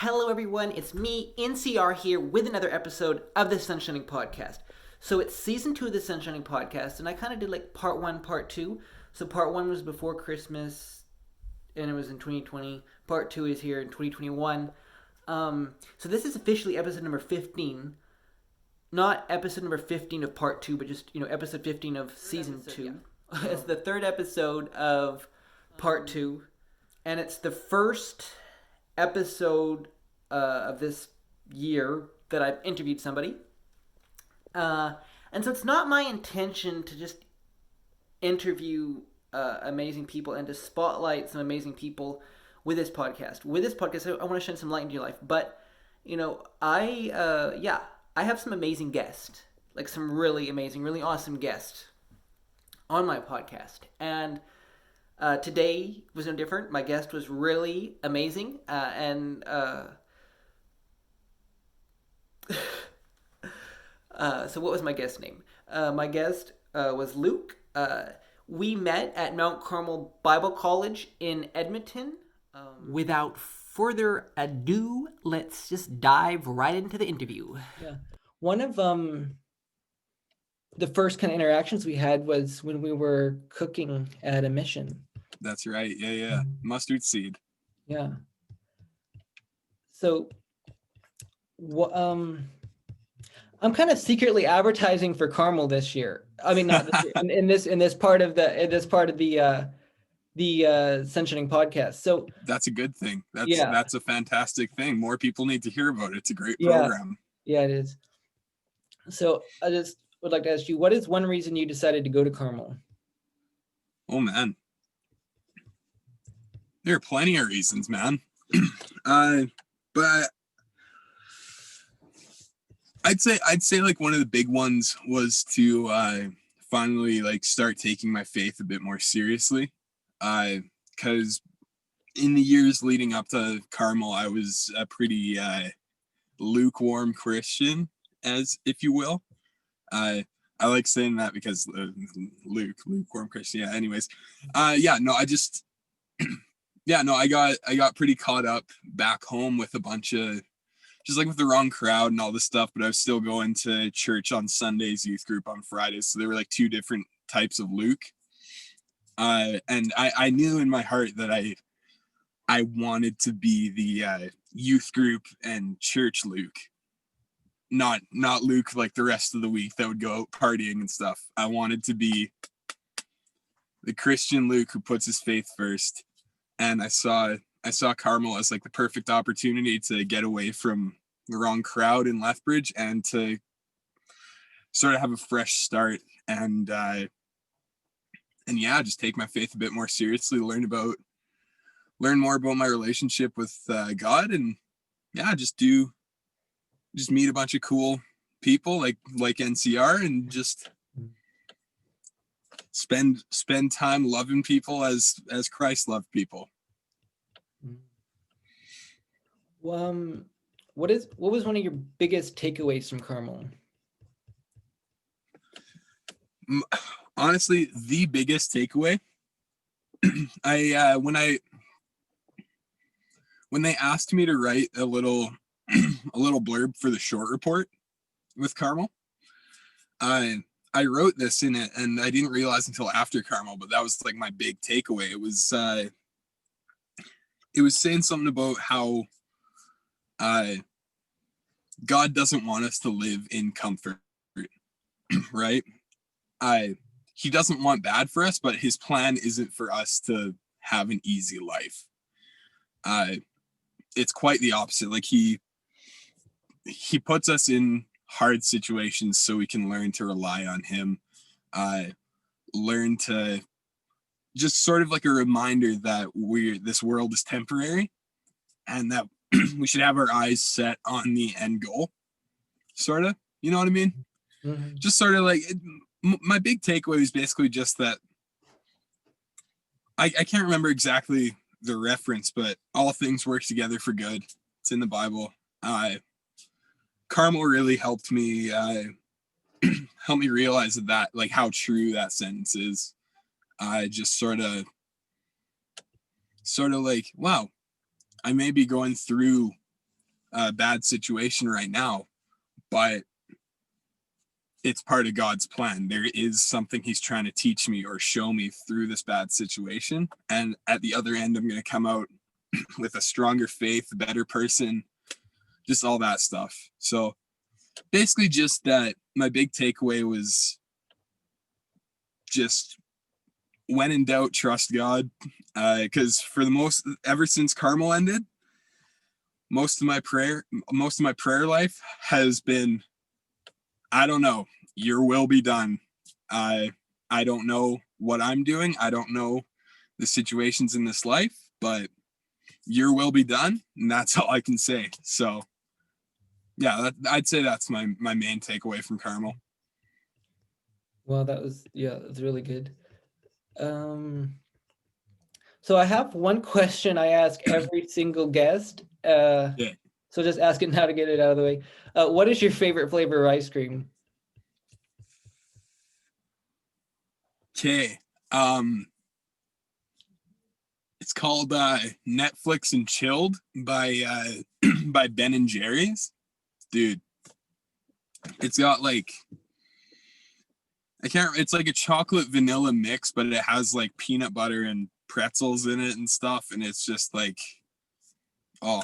Hello, everyone. It's me, NCR, here with another episode of the Sunshining Podcast. So it's season 2 of the Sunshining Podcast, and I kind of did like part 1, part 2. So part 1 was before Christmas, and it was in 2020. Part 2 is here in 2021. So this is officially episode number 15. Not episode number 15 of part 2, but just, episode 15 of season 2. Yeah. It's the third episode of part 2, and it's the first episode of this year that I've interviewed somebody. And so it's not my intention to just interview amazing people and to spotlight some amazing people with this podcast. With this podcast, I want to shed some light into your life. But, I have some amazing guests, like some really amazing, really awesome guests on my podcast. And today was no different. My guest was really amazing, so what was my guest's name? My guest was Luke. We met at Mount Carmel Bible College in Edmonton. Without further ado, let's just dive right into the interview. Yeah. One of the first kind of interactions we had was when we were cooking at a mission. That's right. Yeah. Mustard seed. Yeah. So, I'm kind of secretly advertising for Carmel this year. I mean, not this year, in this part of the Sunshining Podcast. So that's a good thing. That's a fantastic thing. More people need to hear about it. It's a great program. Yeah, it is. So I just would like to ask you, what is one reason you decided to go to Carmel? Oh man, there are plenty of reasons, man. But I'd say like one of the big ones was to finally like start taking my faith a bit more seriously. Because in the years leading up to Carmel, I was a pretty lukewarm Christian, as if you will. I like saying that because lukewarm Christian. Yeah. Anyways, I got pretty caught up back home with a bunch of just like with the wrong crowd and all this stuff, but I was still going to church on Sundays, youth group on Fridays. So there were like two different types of Luke. And I knew in my heart that I wanted to be the youth group and church Luke, not Luke like the rest of the week that would go out partying and stuff. I wanted to be the Christian Luke who puts his faith first. And I saw Carmel as like the perfect opportunity to get away from the wrong crowd in Lethbridge and to sort of have a fresh start and just take my faith a bit more seriously, learn more about my relationship with God, and just meet a bunch of cool people like NCR and just spend time loving people as Christ loved people. What was one of your biggest takeaways from Carmel? Honestly, the biggest takeaway, when they asked me to write a little blurb for the short report with Carmel, I wrote this in it, and I didn't realize until after Carmel, but that was like my big takeaway. It was saying something about how God doesn't want us to live in comfort, right? He doesn't want bad for us, but his plan isn't for us to have an easy life. It's quite the opposite. Like he puts us in hard situations so we can learn to rely on him, learn to just sort of like a reminder that this world is temporary and that we should have our eyes set on the end goal, sort of, you know what I mean? Mm-hmm. Just sort of like my big takeaway is basically just that I can't remember exactly the reference, but all things work together for good. It's in the Bible. Carmel really helped me realize that like how true that sentence is. I just sort of like, wow, I may be going through a bad situation right now, but it's part of God's plan. There is something he's trying to teach me or show me through this bad situation. And at the other end, I'm going to come out with a stronger faith, a better person, just all that stuff. So basically just that my big takeaway was just when in doubt, trust God. Because for the most, ever since Carmel ended, most of my prayer life has been, I don't know, your will be done. I don't know what I'm doing. I don't know the situations in this life, but your will be done. And that's all I can say. So yeah, I'd say that's my main takeaway from Carmel. Well, that's really good. So I have one question I ask every single guest. Yeah. So just ask it now to get it out of the way. What is your favorite flavor of ice cream? Okay. It's called Netflix and Chilled by by Ben and Jerry's. Dude, it's got like, it's like a chocolate vanilla mix, but it has like peanut butter and pretzels in it and stuff, and it's just like, oh,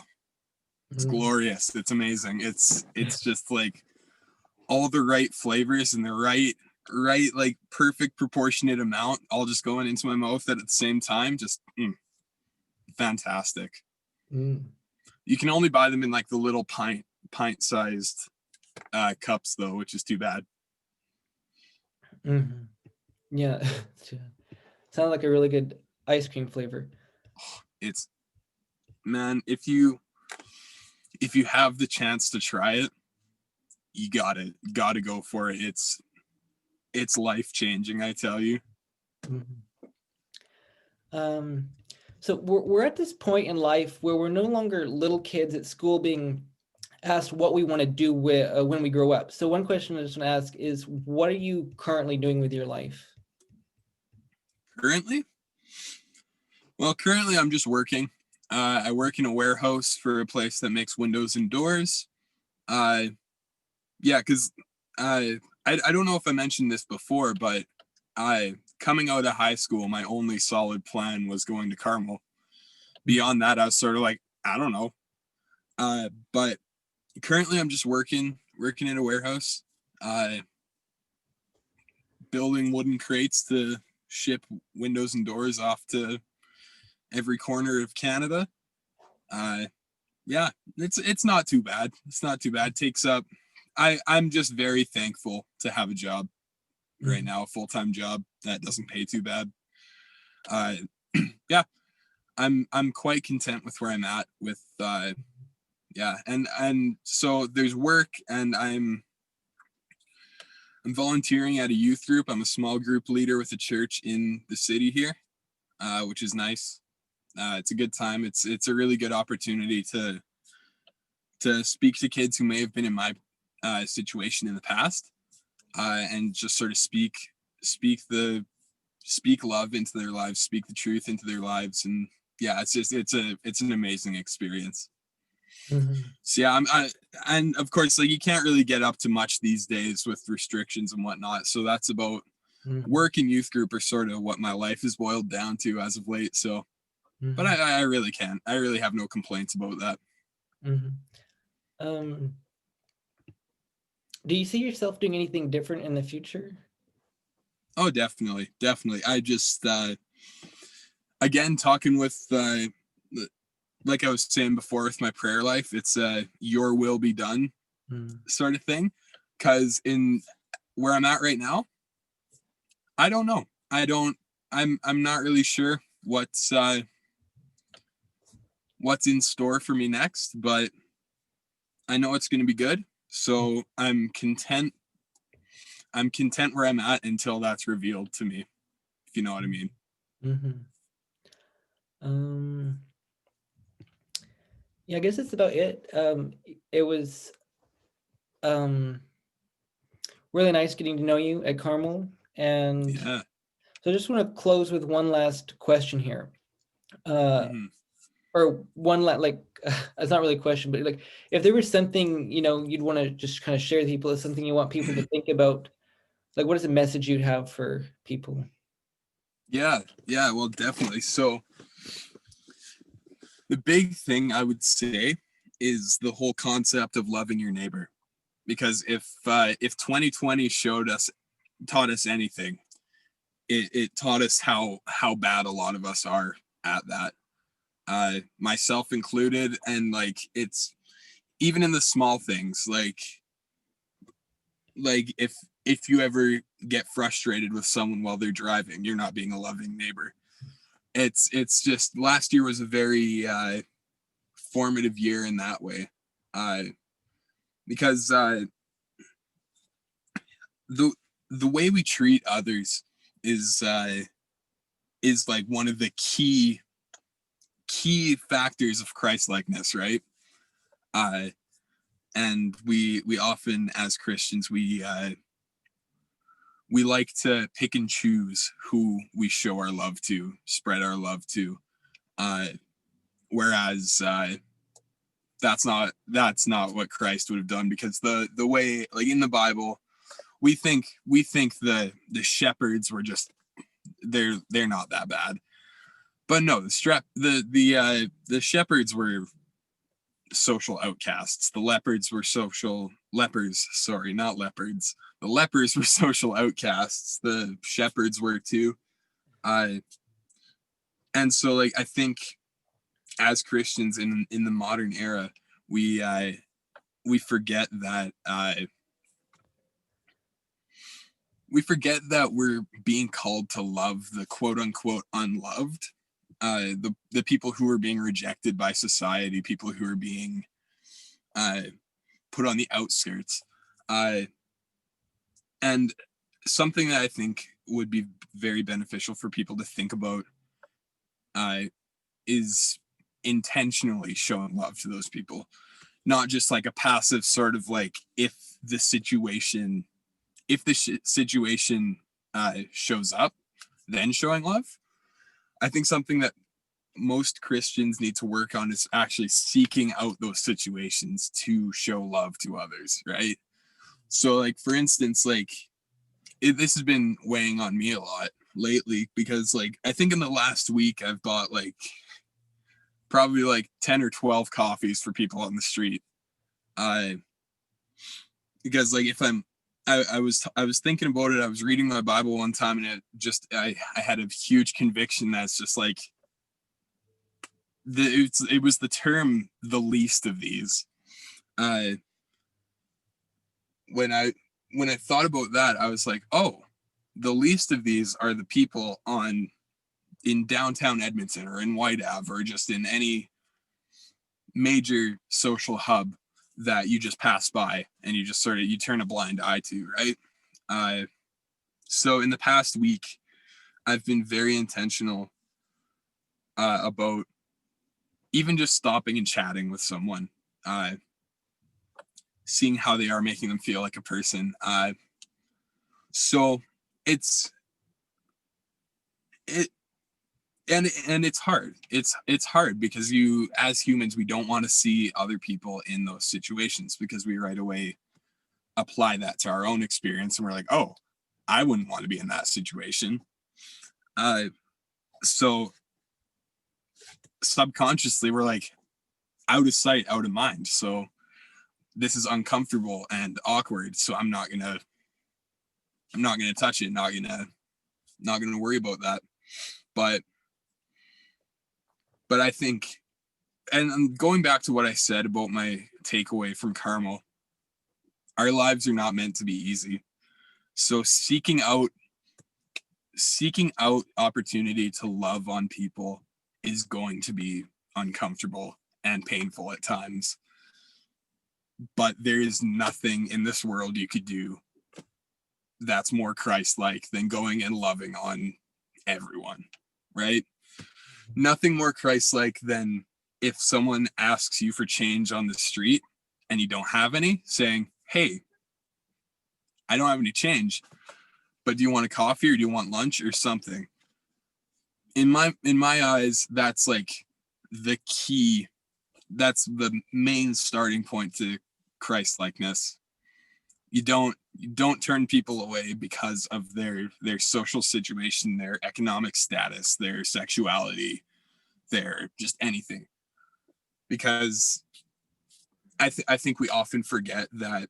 it's glorious. It's amazing. It's just like all the right flavors and the right like perfect proportionate amount all just going into my mouth at the same time. Just fantastic. You can only buy them in like the little pint sized cups though, which is too bad. Yeah. Sounds like a really good ice cream flavor. It's, man, if you have the chance to try it, you gotta go for it. It's life-changing, I tell you. So we're at this point in life where we're no longer little kids at school being asked what we want to do when we grow up. So one question I just want to ask is, what are you currently doing with your life? Currently? Well, currently I'm just working. I work in a warehouse for a place that makes windows and doors. Yeah, because I don't know if I mentioned this before, but coming out of high school, my only solid plan was going to Carmel. Beyond that, I was sort of like, I don't know. But currently I'm just working in a warehouse, building wooden crates to ship windows and doors off to every corner of Canada. Yeah, it's not too bad. It's not too bad. It takes up, I'm just very thankful to have a job right now, a full-time job that doesn't pay too bad. Yeah, I'm quite content with where I'm at with yeah, and so there's work, and I'm volunteering at a youth group. I'm a small group leader with a church in the city here, which is nice. It's a good time. It's a really good opportunity to speak to kids who may have been in my situation in the past, and just sort of speak love into their lives, speak the truth into their lives, and yeah, it's an amazing experience. So yeah, and of course, like, you can't really get up to much these days with restrictions and whatnot. So that's about work and youth group are sort of what my life is boiled down to as of late. So, but I really can't. I really have no complaints about that. Do you see yourself doing anything different in the future? Oh, definitely. I just again, talking with like I was saying before with my prayer life, it's your will be done sort of thing. Because in where I'm at right now, I don't know. I'm not really sure what's in store for me next, but I know it's going to be good. So I'm content where I'm at until that's revealed to me, if you know what I mean. Yeah, I guess that's about it. It was really nice getting to know you at Carmel. And yeah. So I just want to close with one last question here. Are or one like it's not really a question, but like if there was something, you know, you'd want to just kind of share with people, is something you want people to think about, like what is the message you'd have for people? Yeah, well, definitely. So the big thing I would say is the whole concept of loving your neighbor. Because if 2020 taught us anything, it taught us how bad a lot of us are at that, myself included. And like, it's even in the small things, like if you ever get frustrated with someone while they're driving, you're not being a loving neighbor. It's just, last year was a very formative year in that way, because the way we treat others is like one of the key factors of Christ-likeness, right? And we often, as Christians, we like to pick and choose who we show our love to, spread our love to, whereas that's not what Christ would have done. Because the way, like in the Bible, we think the shepherds were just, they're not that bad, but no, the shepherds were social outcasts. The lepers were not leopards. The lepers were social outcasts. The shepherds were too. And so, like, I think as Christians in the modern era, we forget that we're being called to love the quote unquote unloved, the people who are being rejected by society, people who are being put on the outskirts. And something that I think would be very beneficial for people to think about is intentionally showing love to those people, not just like a passive sort of like, if the situation shows up, then showing love. I think something that most Christians need to work on is actually seeking out those situations to show love to others, right? So, like, for instance, like, this has been weighing on me a lot lately, because, like, I think in the last week I've bought like probably like 10 or 12 coffees for people on the street. Because like, if I was thinking about it. I was reading my Bible one time, and I had a huge conviction that's just like, it was the term "the least of these." When I thought about that, I was like, oh, the least of these are the people in downtown Edmonton or in White Ave or just in any major social hub that you just pass by and you just sort of, you turn a blind eye to, right? So in the past week, I've been very intentional about even just stopping and chatting with someone, seeing how they are, making them feel like a person. So it's hard. It's hard because as humans, we don't want to see other people in those situations, because we right away apply that to our own experience, and we're like, oh, I wouldn't want to be in that situation. So subconsciously, we're like, out of sight, out of mind. So this is uncomfortable and awkward. So I'm not gonna touch it. Not gonna worry about that. But I think, and going back to what I said about my takeaway from Carmel, our lives are not meant to be easy. So seeking out opportunity to love on people is going to be uncomfortable and painful at times. But there is nothing in this world you could do that's more Christ-like than going and loving on everyone, right? Nothing more Christ-like than if someone asks you for change on the street and you don't have any, saying, hey, I don't have any change, but do you want a coffee or do you want lunch or something? In my eyes, that's like the key. That's the main starting point to Christ-likeness. You don't turn people away because of their social situation, their economic status, their sexuality, their just anything. Because I think we often forget that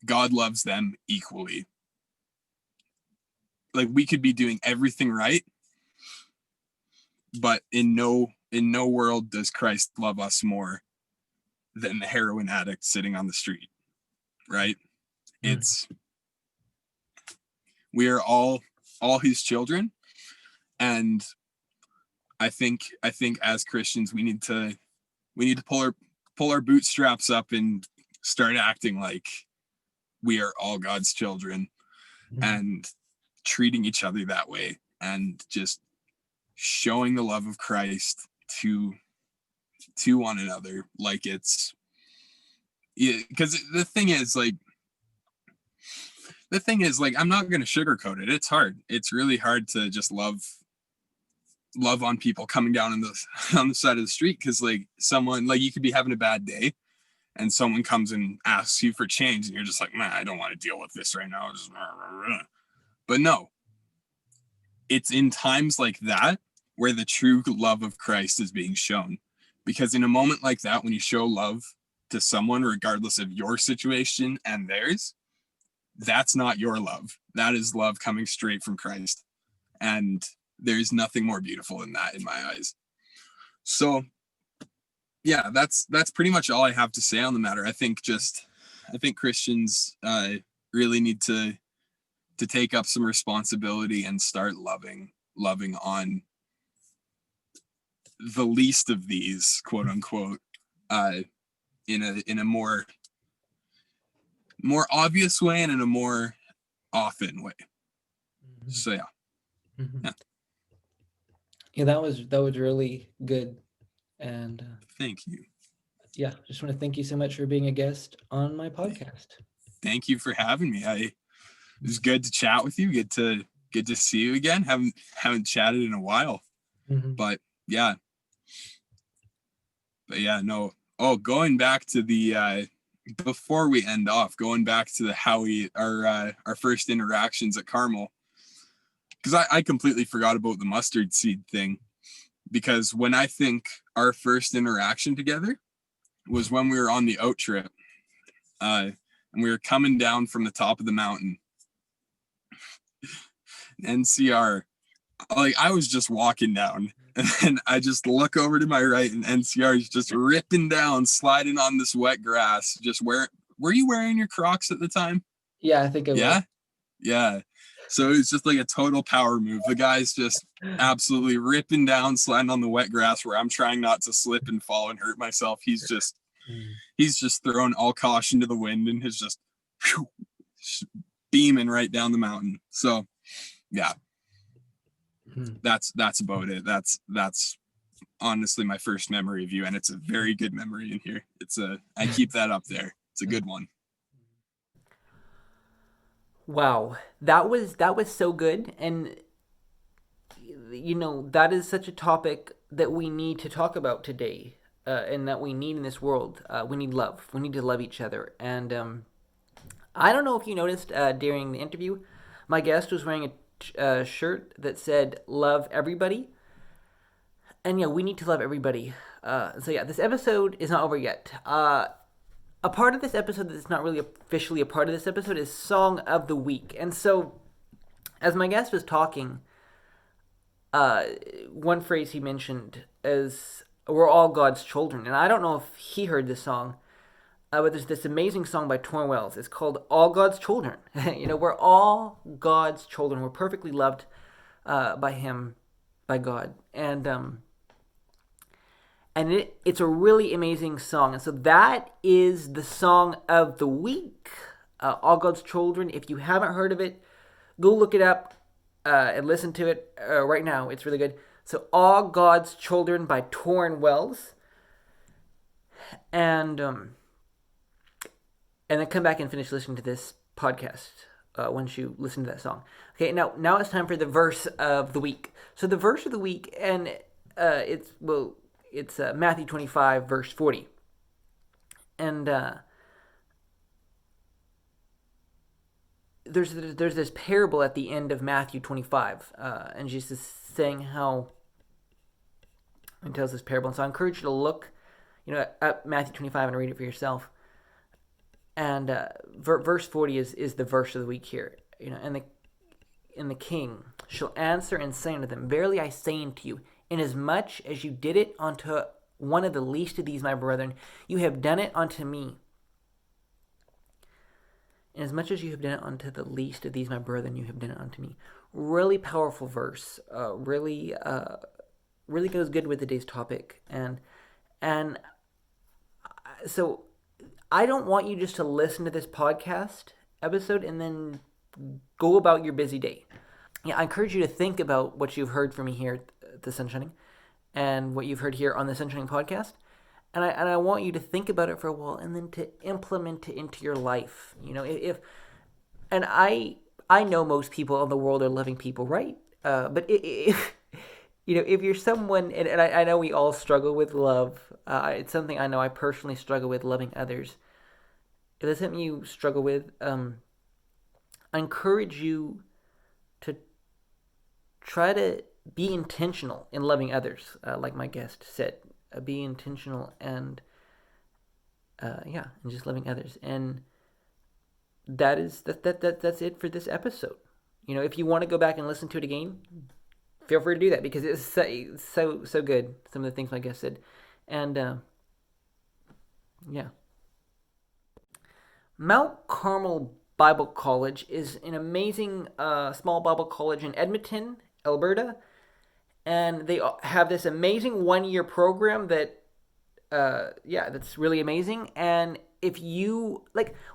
God loves them equally. Like, we could be doing everything right, but in no world does Christ love us more than the heroin addict sitting on the street, right? It's, we are all his children, and I think as Christians we need to pull our bootstraps up and start acting like we are all God's children, and treating each other that way, and just showing the love of Christ to one another. Like, it's, because the thing is, like, I'm not going to sugarcoat it. It's hard. It's really hard to just love on people coming down on the side of the street. Because, like, someone, like, you could be having a bad day and someone comes and asks you for change and you're just like, man, I don't want to deal with this right now. But no, it's in times like that where the true love of Christ is being shown. Because in a moment like that, when you show love to someone, regardless of your situation and theirs, that's not your love. That is love coming straight from Christ. And there's nothing more beautiful than that in my eyes. So yeah, that's pretty much all I have to say on the matter. I think Christians really need to take up some responsibility and start loving on the least of these, quote unquote, in a more obvious way and in a more often way. So yeah. Yeah, that was really good. And thank you. Yeah, just want to thank you so much for being a guest on my podcast. Thank you for having me. It was good to chat with you. Good to see you again. Haven't chatted in a while. But yeah, no. Oh, going back to the before we end off, going back to our first interactions at Carmel, because I completely forgot about the mustard seed thing. Because when I think our first interaction together was when we were on the out trip, and we were coming down from the top of the mountain. NCR, like, I was just walking down, and then I just look over to my right, and NCR is just ripping down, sliding on this wet grass. Just were you wearing your Crocs at the time? Yeah, I think I was. Yeah. So it's just like a total power move. The guy's just absolutely ripping down, sliding on the wet grass where I'm trying not to slip and fall and hurt myself. He's just throwing all caution to the wind and is just beaming right down the mountain. So yeah, that's about it. That's honestly my first memory of you, and it's a very good memory in here. I keep that up there. It's a good one. Wow, that was so good. And that is such a topic that we need to talk about today, and that we need in this world. We need love. We need to love each other. And I don't know if you noticed during the interview, my guest was wearing a shirt that said "Love Everybody," and yeah, we need to love everybody. So yeah, this episode is not over yet. A part of this episode that's not really officially a part of this episode is Song of the Week. And so, as my guest was talking, one phrase he mentioned is, "We're all God's children." And I don't know if he heard this song, but there's this amazing song by Tauren Wells. It's called "All God's Children." We're all God's children. We're perfectly loved by Him, by God. And it's a really amazing song. And so that is the Song of the Week, All God's Children. If you haven't heard of it, go look it up and listen to it right now. It's really good. So All God's Children by Tauren Wells. And then come back and finish listening to this podcast once you listen to that song. Okay, now it's time for the verse of the week. So the verse of the week, and it's Matthew 25 verse 40, and there's this parable at the end of Matthew 25, and Jesus is saying how he tells this parable. And so I encourage you to look, at Matthew 25 and read it for yourself. And verse 40 is the verse of the week here. And the king shall answer and say unto them, Verily I say unto you, inasmuch as you did it unto one of the least of these my brethren, you have done it unto me. Inasmuch as you have done it unto the least of these my brethren, you have done it unto me. Really powerful verse. Really goes good with today's topic. And so I don't want you just to listen to this podcast episode and then go about your busy day. I encourage you to think about what you've heard from me here at the Sunshining and what you've heard here on the Sunshining podcast. And I want you to think about it for a while and then to implement it into your life. I know most people in the world are loving people, right? But if you're someone, and I know we all struggle with love. It's something I know I personally struggle with, loving others. If that's something you struggle with, I encourage you to try to be intentional in loving others, like my guest said. Be intentional and just loving others. And that's it for this episode. If you want to go back and listen to it again, feel free to do that, because it's so good, some of the things my guest said. And Mount Carmel Bible College is an amazing small Bible college in Edmonton, Alberta. And they have this amazing 1-year program that's really amazing. And if you,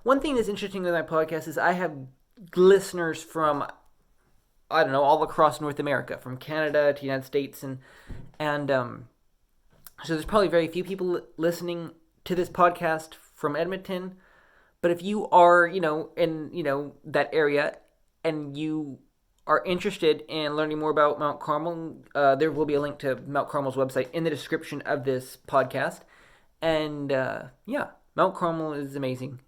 one thing that's interesting with my podcast is I have listeners from, I don't know, all across North America, from Canada to the United States. And so there's probably very few people listening to this podcast from Edmonton. But if you are, in, that area and you are interested in learning more about Mount Carmel, there will be a link to Mount Carmel's website in the description of this podcast. And Mount Carmel is amazing.